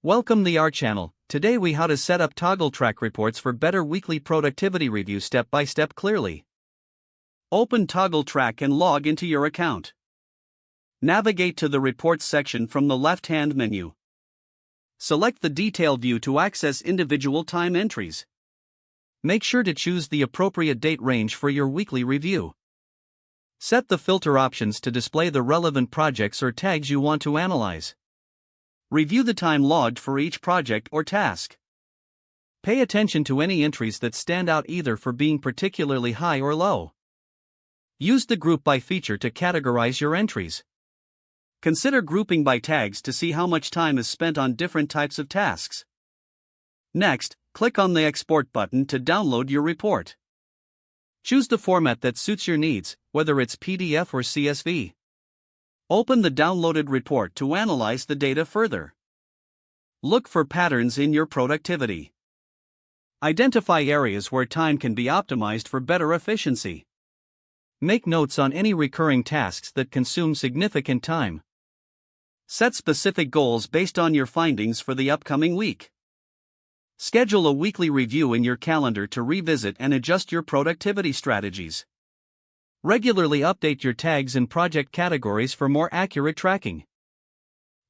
Welcome to our channel. Today we how to set up Toggl Track reports for better weekly productivity review step by step clearly. Open Toggl Track and log into your account. Navigate to the Reports section from the left-hand menu. Select the Detail view to access individual time entries. Make sure to choose the appropriate date range for your weekly review. Set the filter options to display the relevant projects or tags you want to analyze. Review the time logged for each project or task. Pay attention to any entries that stand out either for being particularly high or low. Use the Group By feature to categorize your entries. Consider grouping by tags to see how much time is spent on different types of tasks. Next, click on the Export button to download your report. Choose the format that suits your needs, whether it's PDF or CSV. Open the downloaded report to analyze the data further. Look for patterns in your productivity. Identify areas where time can be optimized for better efficiency. Make notes on any recurring tasks that consume significant time. Set specific goals based on your findings for the upcoming week. Schedule a weekly review in your calendar to revisit and adjust your productivity strategies. Regularly update your tags and project categories for more accurate tracking.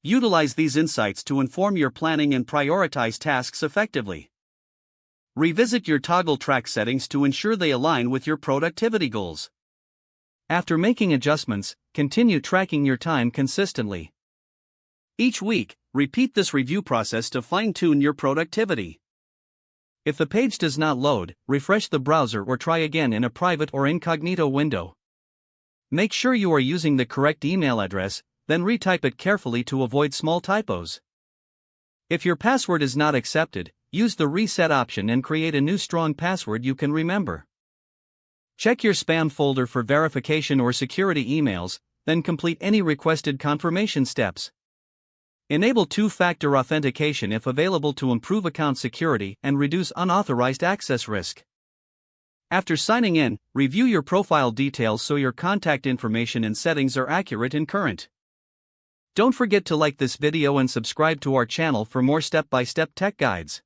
Utilize these insights to inform your planning and prioritize tasks effectively. Revisit your Toggl Track settings to ensure they align with your productivity goals. After making adjustments, continue tracking your time consistently. Each week, repeat this review process to fine-tune your productivity. If the page does not load, refresh the browser or try again in a private or incognito window. Make sure you are using the correct email address, then retype it carefully to avoid small typos. If your password is not accepted, use the reset option and create a new strong password you can remember. Check your spam folder for verification or security emails, then complete any requested confirmation steps. Enable two-factor authentication if available to improve account security and reduce unauthorized access risk. After signing in, review your profile details so your contact information and settings are accurate and current. Don't forget to like this video and subscribe to our channel for more step-by-step tech guides.